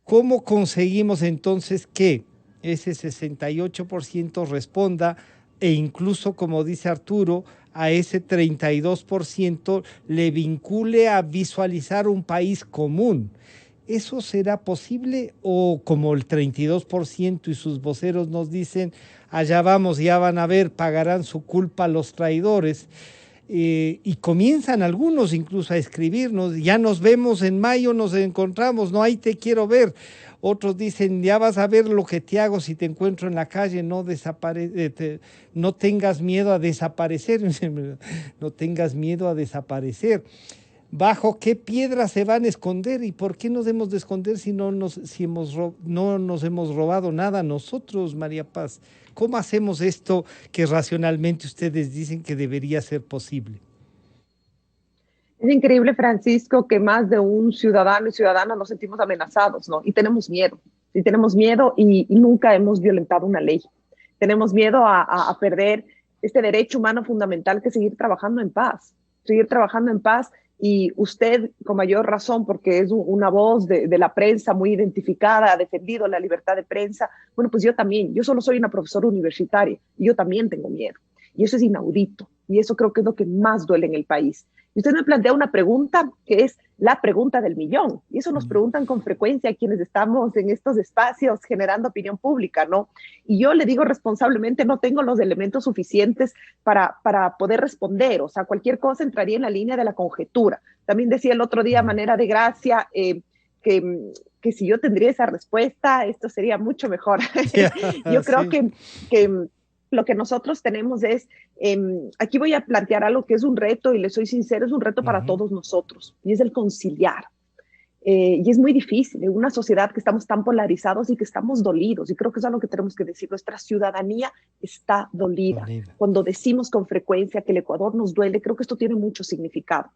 ¿Cómo conseguimos entonces que ese 68% responda e incluso, como dice Arturo, a ese 32% le vincule a visualizar un país común? ¿Eso será posible o como el 32% y sus voceros nos dicen, allá vamos, ya van a ver, pagarán su culpa los traidores? Y comienzan algunos incluso a escribirnos, ya nos vemos en mayo, nos encontramos, no, ahí te quiero ver. Otros dicen, ya vas a ver lo que te hago si te encuentro en la calle, no tengas miedo a desaparecer, no tengas miedo a desaparecer. ¿Bajo qué piedras se van a esconder? ¿Y por qué nos hemos de esconder si no nos hemos robado nada nosotros, María Paz? ¿Cómo hacemos esto que racionalmente ustedes dicen que debería ser posible? Es increíble, Francisco, que más de un ciudadano y ciudadana nos sentimos amenazados, ¿no? Y tenemos miedo. Y tenemos miedo y nunca hemos violentado una ley. Tenemos miedo a perder este derecho humano fundamental que es seguir trabajando en paz. Seguir trabajando en paz. Y usted, con mayor razón, porque es una voz de la prensa muy identificada, ha defendido la libertad de prensa. Bueno, pues yo también, yo solo soy una profesora universitaria y yo también tengo miedo. Y eso es inaudito. Y eso creo que es lo que más duele en el país. Y usted me plantea una pregunta que es la pregunta del millón. Y eso nos preguntan con frecuencia quienes estamos en estos espacios generando opinión pública, ¿no? Y yo le digo responsablemente, no tengo los elementos suficientes para poder responder. O sea, cualquier cosa entraría en la línea de la conjetura. También decía el otro día, manera de gracia, que si yo tendría esa respuesta, esto sería mucho mejor. Yo creo sí. que lo que nosotros tenemos es, aquí voy a plantear algo que es un reto, y le soy sincero, es un reto para todos nosotros, y es el conciliar. Y es muy difícil en una sociedad que estamos tan polarizados y que estamos dolidos, y creo que eso es algo que tenemos que decir. Nuestra ciudadanía está dolida. Cuando decimos con frecuencia que el Ecuador nos duele, creo que esto tiene mucho significado.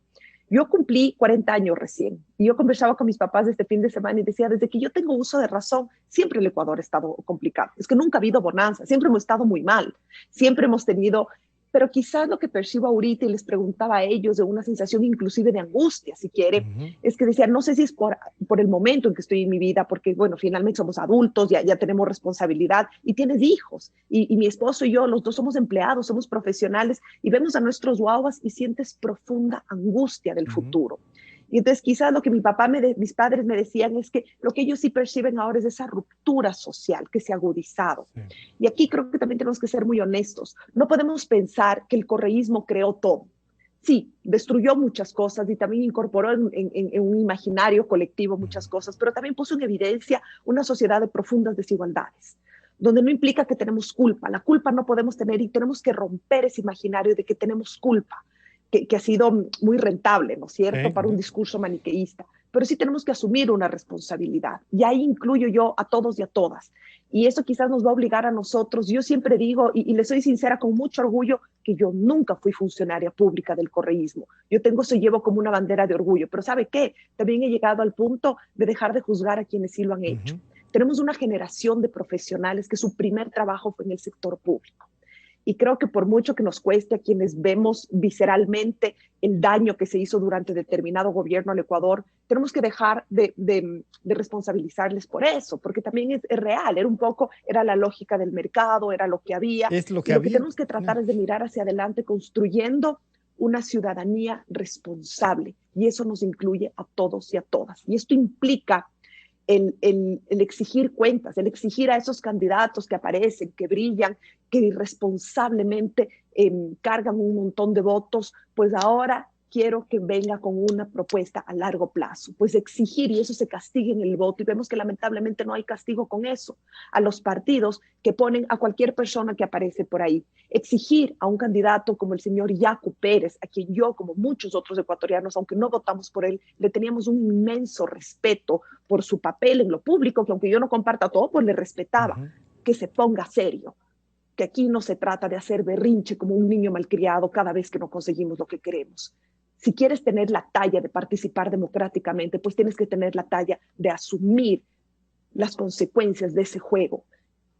Yo cumplí 40 años recién, y yo conversaba con mis papás este fin de semana y decía, desde que yo tengo uso de razón, siempre el Ecuador ha estado complicado. Es que nunca ha habido bonanza, siempre hemos estado muy mal, siempre hemos tenido, pero quizás lo que percibo ahorita, y les preguntaba a ellos, de una sensación inclusive de angustia, si quiere, es que decían, no sé si es por el momento en que estoy en mi vida, porque bueno, finalmente somos adultos, ya tenemos responsabilidad, y tienes hijos, y mi esposo y yo, los dos somos empleados, somos profesionales, y vemos a nuestros guaguas y sientes profunda angustia del futuro. Y entonces quizás lo que mis padres me decían es que lo que ellos sí perciben ahora es esa ruptura social que se ha agudizado. Sí. Y aquí creo que también tenemos que ser muy honestos. No podemos pensar que el correísmo creó todo. Sí, destruyó muchas cosas y también incorporó en un imaginario colectivo muchas cosas, pero también puso en evidencia una sociedad de profundas desigualdades, donde no implica que tenemos culpa. La culpa no podemos tener, y tenemos que romper ese imaginario de que tenemos culpa, que ha sido muy rentable, ¿no es cierto?, para un discurso maniqueísta. Pero sí tenemos que asumir una responsabilidad. Y ahí incluyo yo a todos y a todas. Y eso quizás nos va a obligar a nosotros. Yo siempre digo, y le soy sincera con mucho orgullo, que yo nunca fui funcionaria pública del correísmo. Yo tengo eso, llevo como una bandera de orgullo. Pero ¿sabe qué? También he llegado al punto de dejar de juzgar a quienes sí lo han hecho. Tenemos una generación de profesionales que su primer trabajo fue en el sector público. Y creo que por mucho que nos cueste a quienes vemos visceralmente el daño que se hizo durante determinado gobierno al Ecuador, tenemos que dejar de responsabilizarles por eso, porque también es real, era la lógica del mercado, era lo que había. Es lo que había. Lo que tenemos que tratar es de mirar hacia adelante construyendo una ciudadanía responsable, y eso nos incluye a todos y a todas. Y esto implica el exigir cuentas, el exigir a esos candidatos que aparecen, que brillan, que irresponsablemente cargan un montón de votos, pues ahora quiero que venga con una propuesta a largo plazo, pues exigir, y eso se castigue en el voto, y vemos que lamentablemente no hay castigo con eso, a los partidos que ponen a cualquier persona que aparece por ahí. Exigir a un candidato como el señor Yacu Pérez, a quien yo, como muchos otros ecuatorianos, aunque no votamos por él, le teníamos un inmenso respeto por su papel en lo público, que aunque yo no comparta todo, pues le respetaba, que se ponga serio, que aquí no se trata de hacer berrinche como un niño malcriado cada vez que no conseguimos lo que queremos. Si quieres tener la talla de participar democráticamente, pues tienes que tener la talla de asumir las consecuencias de ese juego.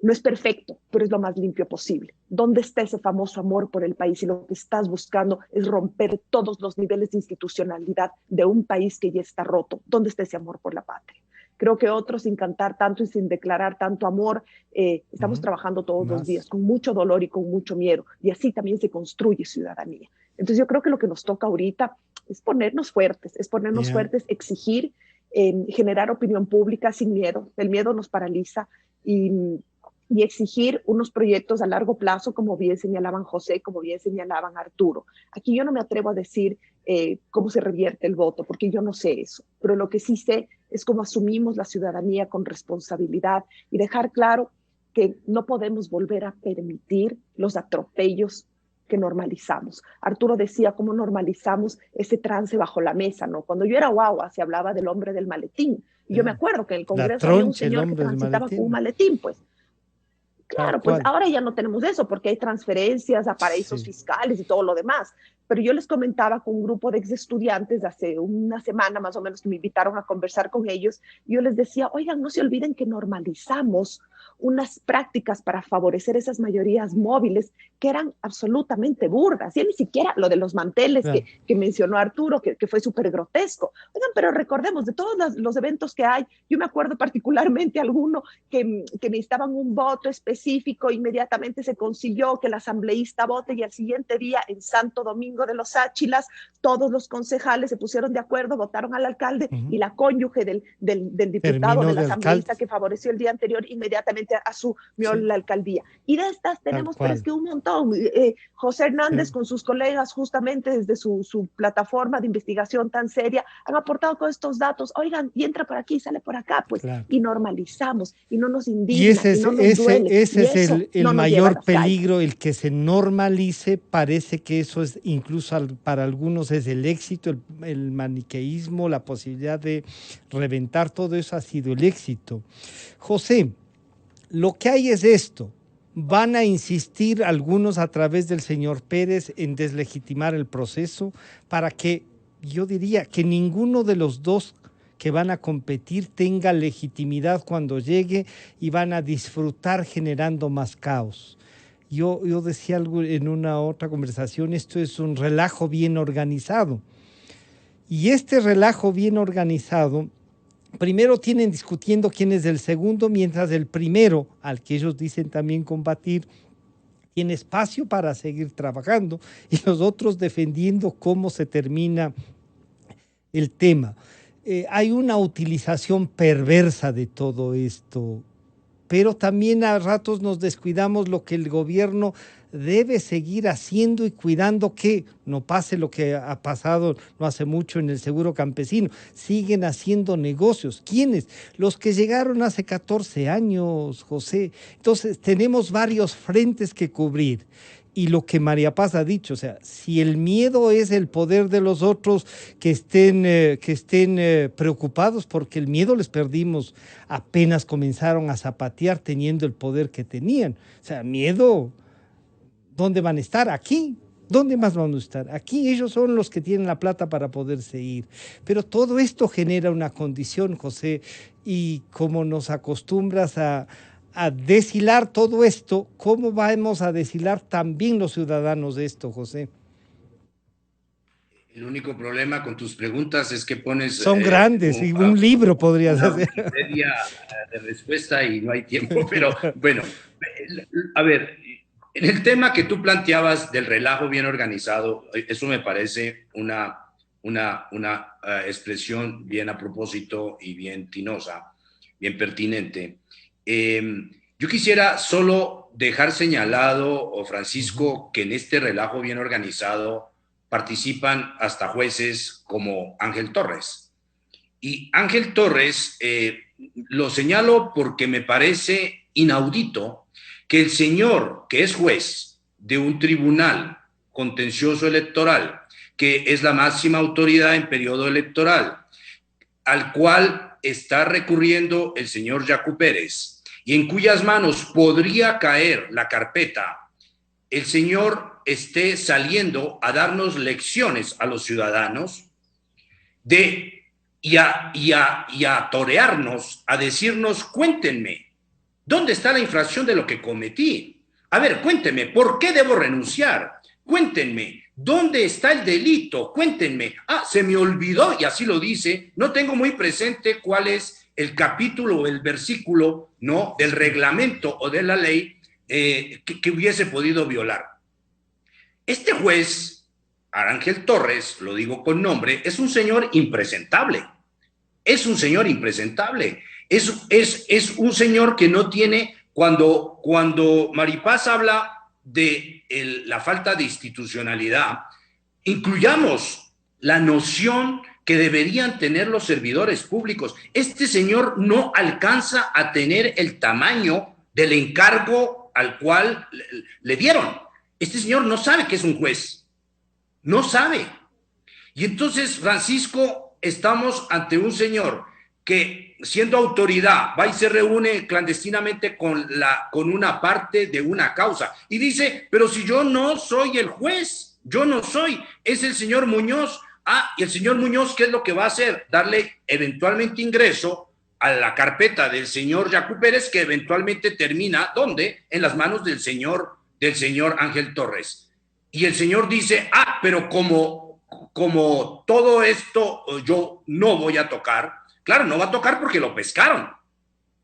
No es perfecto, pero es lo más limpio posible. ¿Dónde está ese famoso amor por el país? Y lo que estás buscando es romper todos los niveles de institucionalidad de un país que ya está roto. ¿Dónde está ese amor por la patria? Creo que otros, sin cantar tanto y sin declarar tanto amor, estamos trabajando todos los días con mucho dolor y con mucho miedo. Y así también se construye ciudadanía. Entonces yo creo que lo que nos toca ahorita es ponernos fuertes, exigir, generar opinión pública sin miedo. El miedo nos paraliza y exigir unos proyectos a largo plazo, como bien señalaban José, como bien señalaban Arturo. Aquí yo no me atrevo a decir cómo se revierte el voto, porque yo no sé eso, pero lo que sí sé es cómo asumimos la ciudadanía con responsabilidad y dejar claro que no podemos volver a permitir los atropellos que normalizamos. Arturo decía cómo normalizamos ese trance bajo la mesa, ¿no? Cuando yo era guagua se hablaba del hombre del maletín, y yo me acuerdo que en el Congreso había un señor que transitaba con un maletín, pues. Claro, pues ahora ya no tenemos eso porque hay transferencias a paraísos fiscales y todo lo demás. Pero yo les comentaba con un grupo de ex estudiantes hace una semana más o menos que me invitaron a conversar con ellos. Y yo les decía, oigan, no se olviden que normalizamos unas prácticas para favorecer esas mayorías móviles que eran absolutamente burdas. Y ni siquiera lo de los manteles que mencionó Arturo, que fue súper grotesco. Oigan, pero recordemos, de todos los eventos que hay, yo me acuerdo particularmente alguno que necesitaban un voto específico, inmediatamente se consiguió que el asambleísta vote y al siguiente día en Santo Domingo de los Áchilas, todos los concejales se pusieron de acuerdo, votaron al alcalde y la cónyuge del diputado, del asambleísta que favoreció el día anterior, inmediatamente asumió la alcaldía. Y de estas tenemos, pero es que un montón. José Hernández con sus colegas, justamente desde su plataforma de investigación tan seria, han aportado todos estos datos. Oigan, y entra por aquí, sale por acá, pues, y normalizamos, y no nos indigna, y ese es, y no nos duele. Ese es el mayor peligro, el que se normalice. Parece que eso es, incluso para algunos es el éxito, el maniqueísmo, la posibilidad de reventar todo eso ha sido el éxito. José, lo que hay es esto. Van a insistir algunos a través del señor Pérez en deslegitimar el proceso para que, yo diría, que ninguno de los dos que van a competir tenga legitimidad cuando llegue y van a disfrutar generando más caos. Yo decía algo en una otra conversación, esto es un relajo bien organizado. Y este relajo bien organizado, primero tienen discutiendo quién es el segundo, mientras el primero, al que ellos dicen también combatir, tiene espacio para seguir trabajando y los otros defendiendo cómo se termina el tema. Hay una utilización perversa de todo esto, pero también a ratos nos descuidamos lo que el gobierno debe seguir haciendo y cuidando que no pase lo que ha pasado no hace mucho en el seguro campesino. Siguen haciendo negocios. ¿Quiénes? Los que llegaron hace 14 años, José. Entonces tenemos varios frentes que cubrir. Y lo que María Paz ha dicho, o sea, si el miedo es el poder de los otros, que estén preocupados, porque el miedo les perdimos apenas comenzaron a zapatear teniendo el poder que tenían. O sea, miedo, ¿dónde van a estar? Aquí. ¿Dónde más van a estar? Aquí ellos son los que tienen la plata para poderse ir. Pero todo esto genera una condición, José, y como nos acostumbras a deshilar todo esto, ¿cómo vamos a deshilar también los ciudadanos de esto, José? El único problema con tus preguntas es que pones... Son grandes y un libro podrías hacer. Media de respuesta y no hay tiempo, pero bueno, a ver, en el tema que tú planteabas del relajo bien organizado, eso me parece una expresión bien a propósito y bien tinosa, bien pertinente. Yo quisiera solo dejar señalado, Francisco, que en este relajo bien organizado participan hasta jueces como Ángel Torres. Y Ángel Torres lo señalo porque me parece inaudito que el señor que es juez de un tribunal contencioso electoral, que es la máxima autoridad en periodo electoral, al cual está recurriendo el señor Yacu Pérez, y en cuyas manos podría caer la carpeta, el señor esté saliendo a darnos lecciones a los ciudadanos de y a torearnos, a decirnos, cuéntenme, ¿dónde está la infracción de lo que cometí? A ver, cuéntenme, ¿por qué debo renunciar? Cuéntenme, ¿dónde está el delito? Cuéntenme. Ah, se me olvidó, y así lo dice, no tengo muy presente cuál es el capítulo o el versículo, ¿no?, del reglamento o de la ley que hubiese podido violar. Este juez, Ángel Torres, lo digo con nombre, es un señor impresentable. Es un señor impresentable. Es un señor que no tiene, cuando Maripaz habla de la falta de institucionalidad, incluyamos la noción que deberían tener los servidores públicos. Este señor no alcanza a tener el tamaño del encargo al cual le dieron. Este señor no sabe que es un juez, no sabe. Y entonces, Francisco, estamos ante un señor que, siendo autoridad, va y se reúne clandestinamente con una parte de una causa y dice, pero si yo no soy el juez, yo no soy, es el señor Muñoz. Ah, y el señor Muñoz, ¿qué es lo que va a hacer? Darle eventualmente ingreso a la carpeta del señor Yacu Pérez, que eventualmente termina, ¿dónde? En las manos del señor Ángel Torres. Y el señor dice, ah, pero como todo esto yo no voy a tocar. Claro, no va a tocar porque lo pescaron,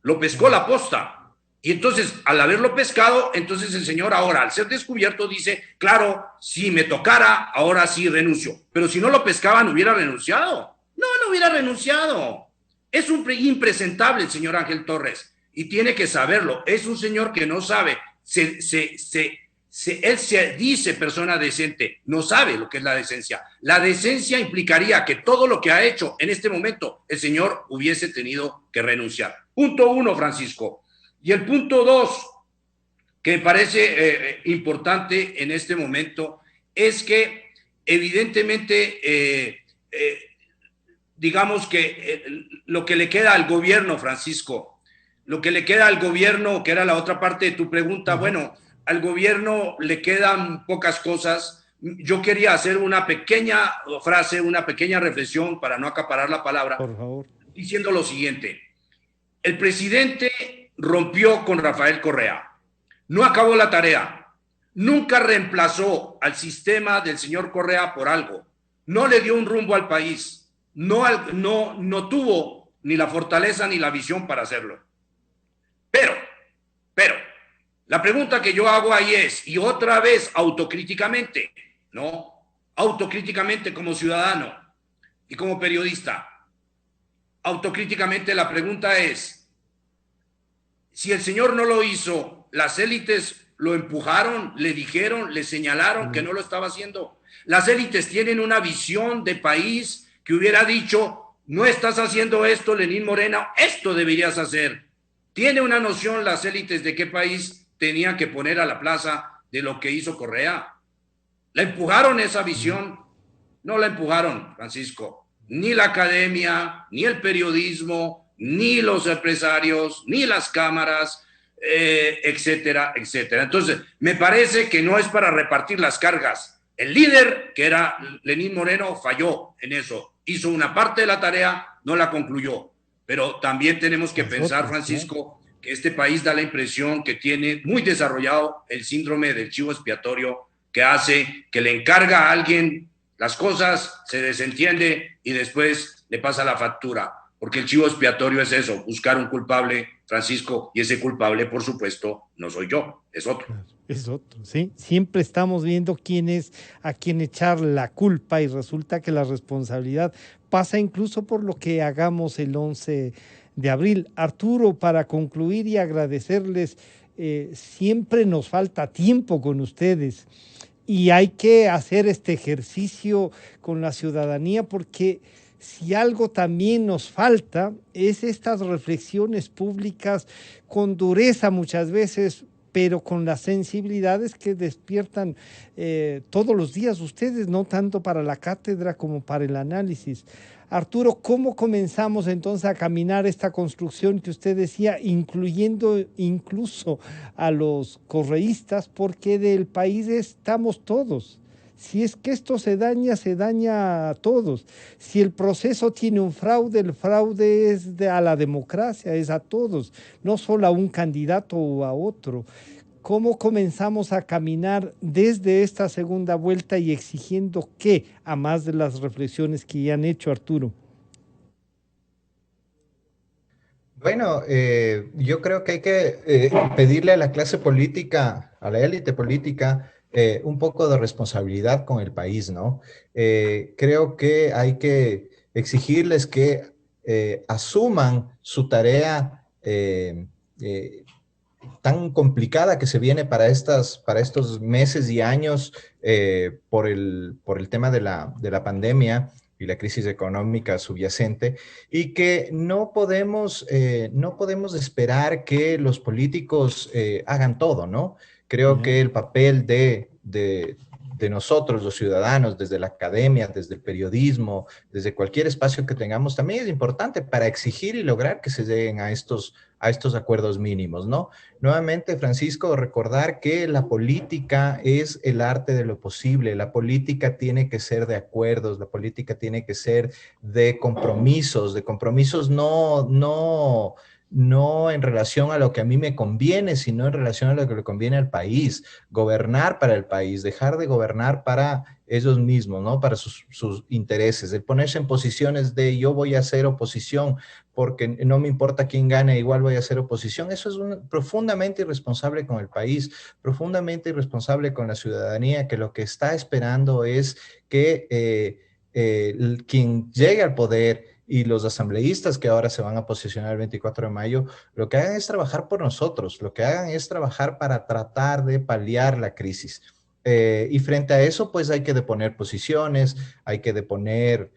lo pescó la posta. Y entonces, al haberlo pescado, entonces el señor ahora, al ser descubierto, dice, claro, si me tocara, ahora sí renuncio. Pero si no lo pescaban, ¿hubiera renunciado? No hubiera renunciado. Es un impresentable el señor Ángel Torres, y tiene que saberlo. Es un señor que no sabe. Él se dice persona decente, no sabe lo que es la decencia. La decencia implicaría que todo lo que ha hecho en este momento, el señor hubiese tenido que renunciar. Punto 1, Francisco. Y el punto 2, que me parece importante en este momento, es que evidentemente, digamos que lo que le queda al gobierno, Francisco, lo que le queda al gobierno, que era la otra parte de tu pregunta, bueno, al gobierno le quedan pocas cosas. Yo quería hacer una pequeña frase, una pequeña reflexión para no acaparar la palabra, por favor, diciendo lo siguiente. El presidente rompió con Rafael Correa, no acabó la tarea, nunca reemplazó al sistema del señor Correa por algo, no le dio un rumbo al país, no tuvo ni la fortaleza ni la visión para hacerlo. Pero, la pregunta que yo hago ahí es, y otra vez autocríticamente, ¿no? Autocríticamente como ciudadano y como periodista, autocríticamente la pregunta es, si el señor no lo hizo, las élites lo empujaron, le dijeron, le señalaron que no lo estaba haciendo. Las élites tienen una visión de país que hubiera dicho, no estás haciendo esto, Lenín Moreno, esto deberías hacer. ¿Tiene una noción las élites de qué país tenían que poner a la plaza de lo que hizo Correa? ¿La empujaron esa visión? No la empujaron, Francisco. Ni la academia, ni el periodismo, ni los empresarios, ni las cámaras, etcétera, etcétera. Entonces, me parece que no es para repartir las cargas. El líder, que era Lenín Moreno, falló en eso. Hizo una parte de la tarea, no la concluyó. Pero también tenemos que pensar, Francisco, que este país da la impresión que tiene muy desarrollado el síndrome del chivo expiatorio, que hace que le encarga a alguien las cosas, se desentiende y después le pasa la factura. Porque el chivo expiatorio es eso, buscar un culpable, Francisco, y ese culpable, por supuesto, no soy yo, es otro. Es otro, ¿sí? Siempre estamos viendo quién es a quién echar la culpa y resulta que la responsabilidad pasa incluso por lo que hagamos el 11 de abril. Arturo, para concluir y agradecerles, siempre nos falta tiempo con ustedes y hay que hacer este ejercicio con la ciudadanía porque si algo también nos falta es estas reflexiones públicas con dureza muchas veces, pero con las sensibilidades que despiertan todos los días ustedes, no tanto para la cátedra como para el análisis. Arturo, ¿cómo comenzamos entonces a caminar esta construcción que usted decía, incluyendo incluso a los correístas, porque del país estamos todos? Si es que esto se daña a todos. Si el proceso tiene un fraude, el fraude es a la democracia, es a todos, no solo a un candidato o a otro. ¿Cómo comenzamos a caminar desde esta segunda vuelta y exigiendo qué, a más de las reflexiones que ya han hecho, Arturo? Bueno, yo creo que hay que pedirle a la clase política, a la élite política, un poco de responsabilidad con el país, ¿no? Creo que hay que exigirles que asuman su tarea tan complicada que se viene para estos meses y años por el tema de la pandemia y la crisis económica subyacente, y que no podemos esperar que los políticos hagan todo, ¿no? Creo Yeah. que el papel de nosotros, los ciudadanos, desde la academia, desde el periodismo, desde cualquier espacio que tengamos, también es importante para exigir y lograr que se lleguen a estos acuerdos mínimos, ¿no? Nuevamente, Francisco, recordar que la política es el arte de lo posible, la política tiene que ser de acuerdos, la política tiene que ser de compromisos no en relación a lo que a mí me conviene, sino en relación a lo que le conviene al país, gobernar para el país, dejar de gobernar para ellos mismos, ¿no? Para sus intereses, el ponerse en posiciones de yo voy a hacer oposición porque no me importa quién gane, igual voy a hacer oposición. Eso es profundamente irresponsable con el país, profundamente irresponsable con la ciudadanía, que lo que está esperando es que quien llegue al poder y los asambleístas que ahora se van a posicionar el 24 de mayo, lo que hagan es trabajar por nosotros, lo que hagan es trabajar para tratar de paliar la crisis. Y frente a eso, pues hay que deponer posiciones, hay que deponer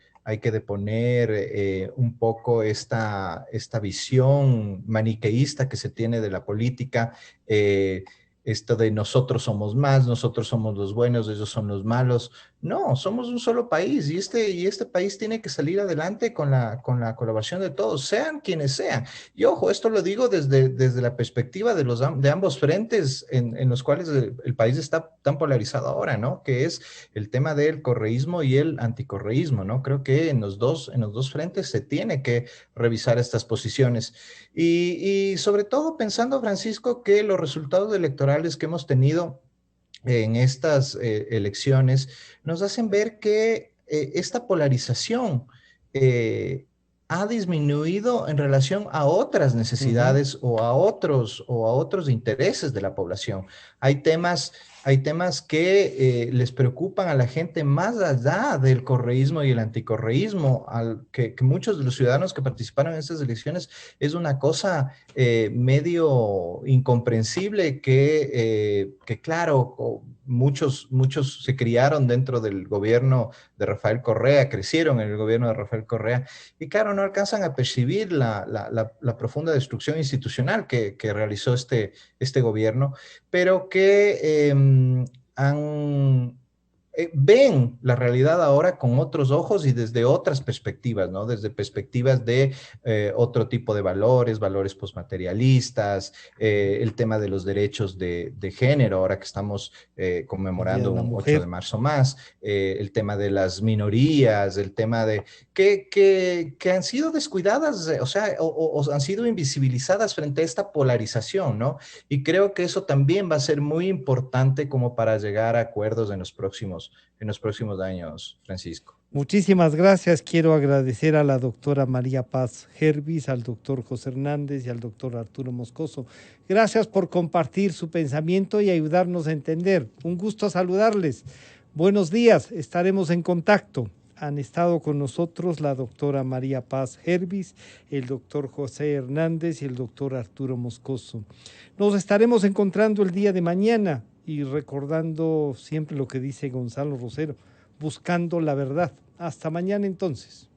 un poco esta visión maniqueísta que se tiene de la política, esto de nosotros somos más, nosotros somos los buenos, ellos son los malos. No, somos un solo país y este país tiene que salir adelante con la colaboración de todos, sean quienes sean. Y ojo, esto lo digo desde la perspectiva de ambos frentes en los cuales el país está tan polarizado ahora, ¿no? Que es el tema del correísmo y el anticorreísmo, ¿no? Creo que en los dos frentes se tiene que revisar estas posiciones. Y sobre todo pensando, Francisco, que los resultados electorales que hemos tenido en estas elecciones nos hacen ver que esta polarización ha disminuido en relación a otras necesidades o a otros intereses de la población. Hay temas que les preocupan a la gente más allá del correísmo y el anticorreísmo, que muchos de los ciudadanos que participaron en estas elecciones es una cosa medio incomprensible que claro, muchos se criaron dentro del gobierno de Rafael Correa, crecieron en el gobierno de Rafael Correa, y claro, no alcanzan a percibir la profunda destrucción institucional que realizó este gobierno, pero que ven la realidad ahora con otros ojos y desde otras perspectivas, ¿no? Desde perspectivas de otro tipo de valores postmaterialistas, el tema de los derechos de género, ahora que estamos conmemorando un 8 de marzo más, el tema de las minorías, el tema de que han sido descuidadas, o sea, o han sido invisibilizadas frente a esta polarización, ¿no? Y creo que eso también va a ser muy importante como para llegar a acuerdos en los próximos años, Francisco. Muchísimas gracias. Quiero agradecer a la doctora María Paz Hervis, al doctor José Hernández y al doctor Arturo Moscoso. Gracias por compartir su pensamiento y ayudarnos a entender. Un gusto saludarles. Buenos días, estaremos en contacto. Han estado con nosotros la doctora María Paz Hervis, el doctor José Hernández y el doctor Arturo Moscoso. Nos estaremos encontrando el día de mañana y recordando siempre lo que dice Gonzalo Rosero, buscando la verdad. Hasta mañana entonces.